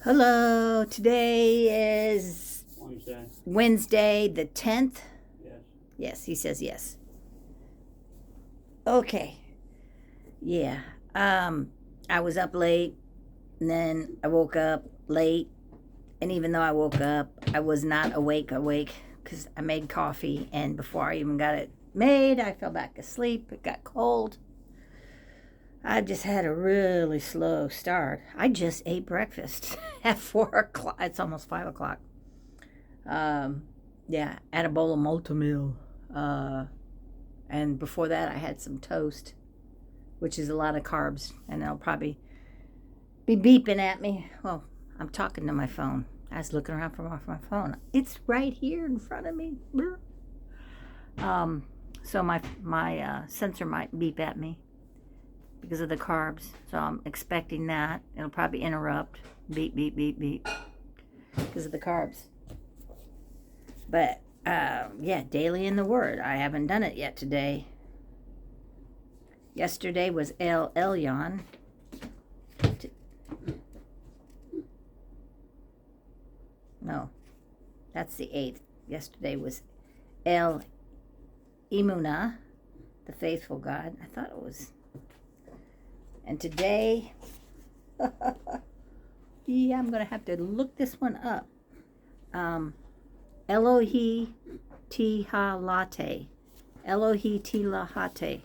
Hello, today is Wednesday the 10th. Yes. Yes, he says yes. Okay. Yeah. I was up late and then I woke up late, and even though I woke up, I was not awake because I made coffee, and before I even got it made, I fell back asleep. It got cold. I just had a really slow start. I just ate breakfast at 4 o'clock. It's almost 5 o'clock. Yeah, I had a bowl of multi-meal. And before that, I had some toast, which is a lot of carbs. And they'll probably be beeping at me. Well, I'm talking to my phone. I was looking around from off my phone. It's right here in front of me. So my sensor might beep at me because of the carbs. So I'm expecting that. It'll probably interrupt. Beep, beep, beep, beep. Because of the carbs. But, yeah, daily in the Word. I haven't done it yet today. Yesterday was El Elyon. No, that's the 8th. Yesterday was El Imuna, the faithful God. I thought it was. And today, yeah, I'm going to have to look this one up. Elohei Tehillati. Elohei Tehillati.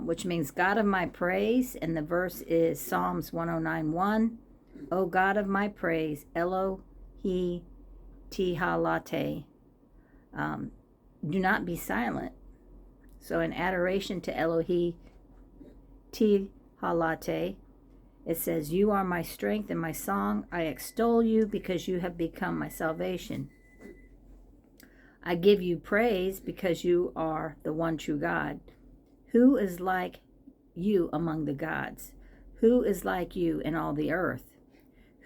Which means God of my praise. And the verse is Psalms 109:1. O God of my praise, Elohei Tehillati. Do not be silent. So in adoration to Elohei Tehillati, it says, you are my strength and my song. I extol you because you have become my salvation. I give you praise because you are the one true God. Who is like you among the gods? Who is like you in all the earth?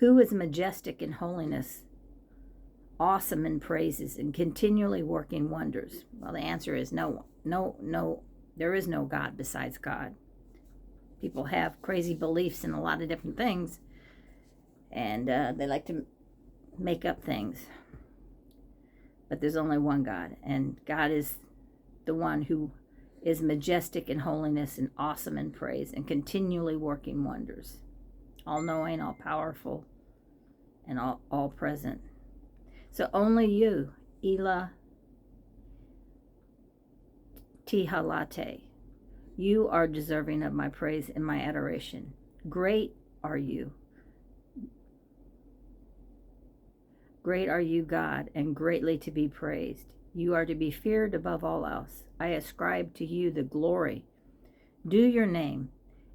Who is majestic in holiness, awesome in praises, and continually working wonders? Well, the answer is no. There is no God besides God. People have crazy beliefs in a lot of different things, and they like to make up things. But there's only one God, and God is the one who is majestic in holiness and awesome in praise and continually working wonders. All-knowing, all-powerful, and all-present. So only you, Elohei Tehillati, you are deserving of my praise and my adoration. Great are you. Great are you, God, and greatly to be praised. You are to be feared above all else. I ascribe to you the glory. Do your name,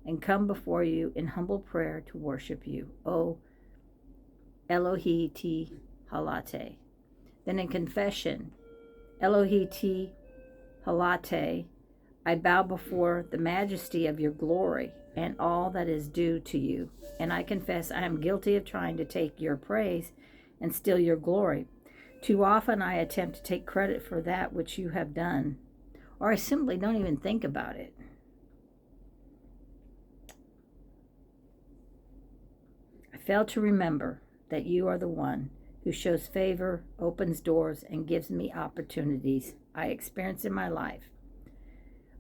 and come before you in humble prayer to worship you, O Elohei Tehillati. Then in confession, Elohei Tehillati, I bow before the majesty of your glory and all that is due to you, and I confess I am guilty of trying to take your praise and steal your glory. Too often I attempt to take credit for that which you have done, or I simply don't even think about it. I fail to remember that you are the one who shows favor, opens doors, and gives me opportunities I experience in my life.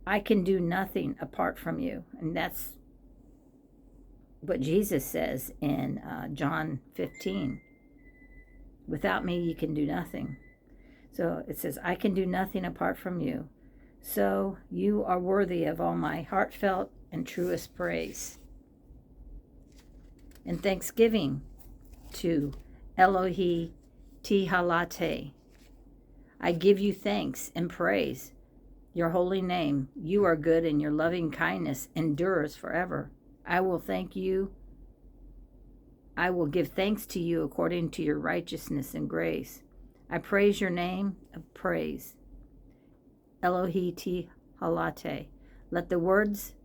I can do nothing apart from you. And that's what Jesus says in John 15. Without me, you can do nothing. So it says, I can do nothing apart from you. So you are worthy of all my heartfelt and truest praise. And thanksgiving to Elohei Tehillati. I give you thanks and praise your holy name. You are good, and your loving kindness endures forever. I will thank you. I will give thanks to you according to your righteousness and grace. I praise your name of praise. Elohei Tehillati. Let the words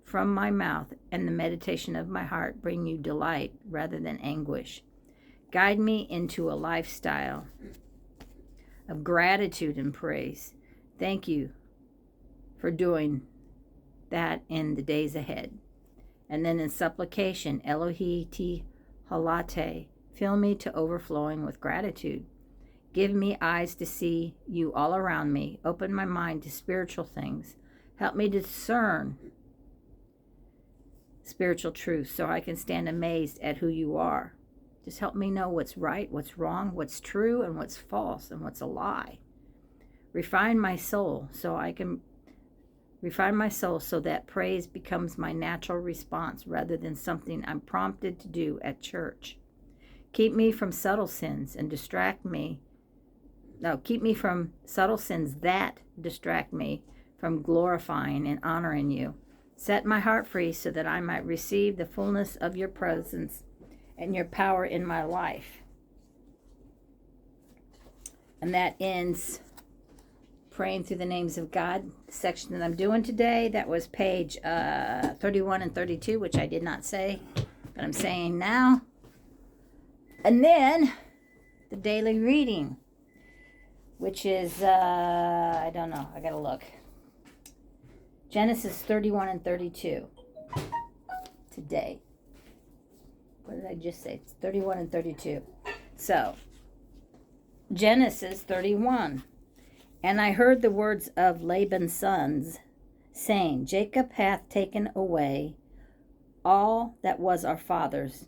from my mouth and the meditation of my heart bring you delight rather than anguish. Guide me into a lifestyle of gratitude and praise. Thank you for doing that in the days ahead. And then in supplication, Elohei Tehillati, fill me to overflowing with gratitude. Give me eyes to see you all around me. Open my mind to spiritual things. Help me discern spiritual truth so I can stand amazed at who you are. Just help me know what's right, what's wrong, what's true, and what's false, and what's a lie. Refine my soul so that praise becomes my natural response rather than something I'm prompted to do at church. Keep me from subtle sins and keep me from subtle sins that distract me from glorifying and honoring you. Set my heart free so that I might receive the fullness of your presence and your power in my life. And that ends Praying Through the Names of God section that I'm doing today. That was page 31 and 32, which I did not say, but I'm saying now. And then the daily reading, which is, I don't know, I gotta look. Genesis 31 and 32 today. What did I just say? It's 31 and 32. So, Genesis 31. And I heard the words of Laban's sons, saying, Jacob hath taken away all that was our father's,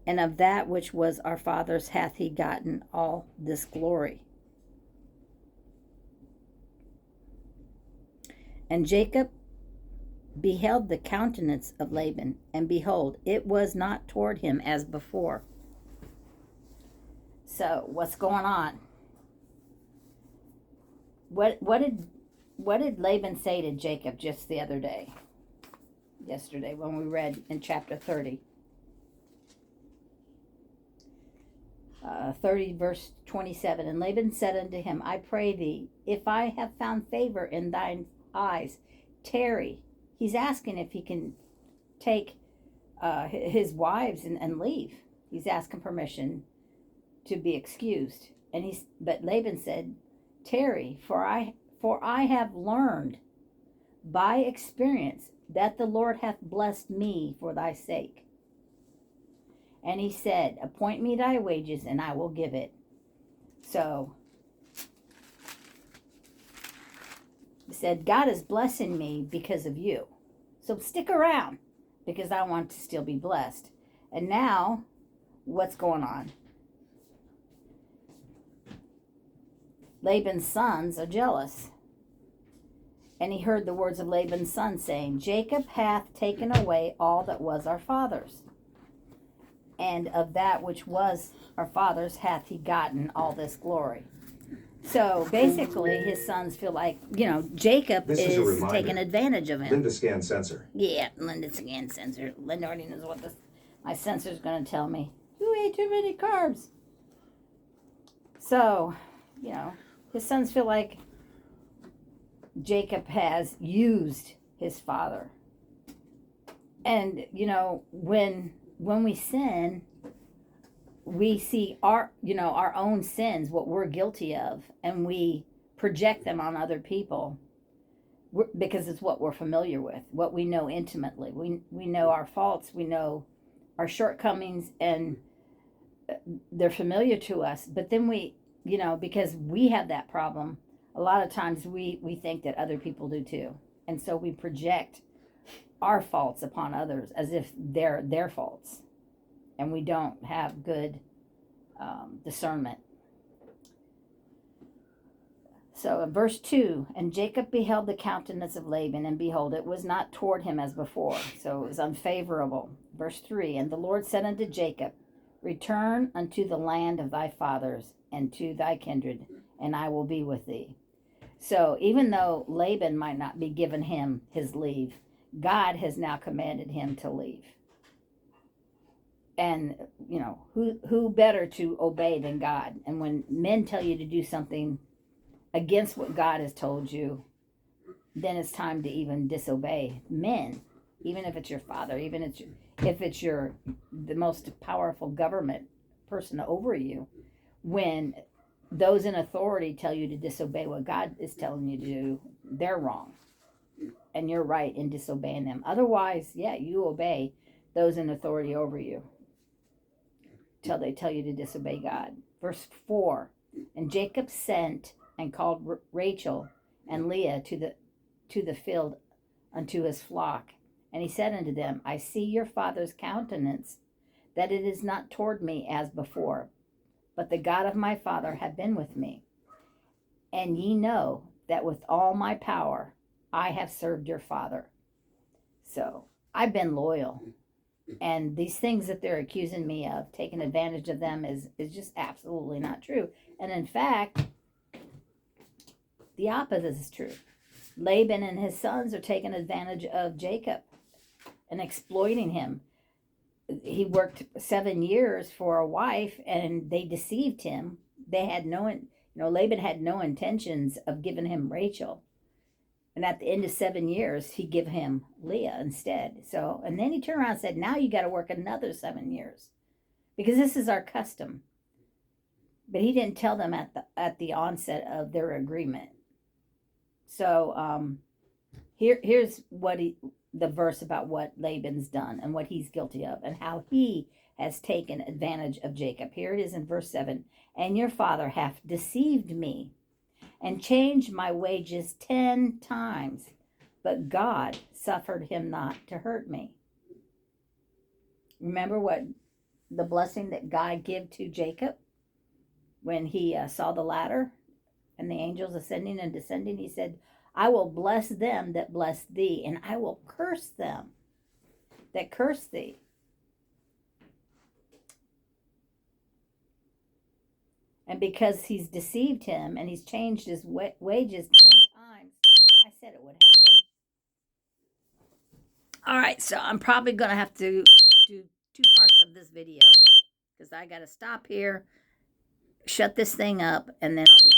and of that which was our father's hath he gotten all this glory. And Jacob beheld the countenance of Laban, and behold, it was not toward him as before. So, what's going on? What did Laban say to Jacob just the other day? Yesterday, when we read in chapter 30. 30 verse 27. And Laban said unto him, I pray thee, if I have found favor in thine eyes, tarry. He's asking if he can take his wives and leave. He's asking permission to be excused. But Laban said, tarry, for I have learned by experience that the Lord hath blessed me for thy sake. And he said, appoint me thy wages, and I will give it. So, he said, God is blessing me because of you. So stick around, because I want to still be blessed. And now, what's going on? Laban's sons are jealous. And he heard the words of Laban's son saying, Jacob hath taken away all that was our father's, and of that which was our father's hath he gotten all this glory. So basically, his sons feel like, Jacob is taking advantage of him. Linda scan sensor. Yeah, Linda scan sensor. Linda already knows what my sensor's going to tell me. You ate too many carbs. So, his sons feel like Jacob has used his father. And, when we sin, we see our own sins, what we're guilty of, and we project them on other people because it's what we're familiar with, what we know intimately. We know our faults, we know our shortcomings, and they're familiar to us. But then because we have that problem, a lot of times we think that other people do too. And so we project our faults upon others as if they're their faults. And we don't have good discernment. So in verse 2, and Jacob beheld the countenance of Laban, and behold, it was not toward him as before. So it was unfavorable. Verse 3, and the Lord said unto Jacob, return unto the land of thy fathers and to thy kindred, and I will be with thee. So even though Laban might not be giving him his leave, God has now commanded him to leave. And, who better to obey than God? And when men tell you to do something against what God has told you, then it's time to even disobey men, even if it's your father, even if it's the most powerful government person over you. When those in authority tell you to disobey what God is telling you to do, they're wrong. And you're right in disobeying them. Otherwise, you obey. those in authority over you till they tell you to disobey God. Verse 4, and Jacob sent and called Rachel and Leah to the field unto his flock. And he said unto them, I see your father's countenance, that it is not toward me as before, but the God of my father hath been with me. And ye know that with all my power I have served your father. So I've been loyal. And these things that they're accusing me of, taking advantage of them, is just absolutely not true. And in fact, the opposite is true. Laban and his sons are taking advantage of Jacob and exploiting him. He worked 7 years for a wife, and they deceived him. They had Laban had no intentions of giving him Rachel. And at the end of 7 years, he give him Leah instead. So, and then he turned around and said, now you got to work another 7 years, because this is our custom. But he didn't tell them at the onset of their agreement. So here's the verse about what Laban's done and what he's guilty of and how he has taken advantage of Jacob. Here it is in verse 7. And your father hath deceived me and changed my wages 10 times, but God suffered him not to hurt me. Remember what the blessing that God gave to Jacob when he saw the ladder and the angels ascending and descending? He said, I will bless them that bless thee, and I will curse them that curse thee. And because he's deceived him and he's changed his wages 10 times, I said it would happen. All right, so I'm probably going to have to do 2 parts of this video, because I got to stop here, shut this thing up, and then I'll be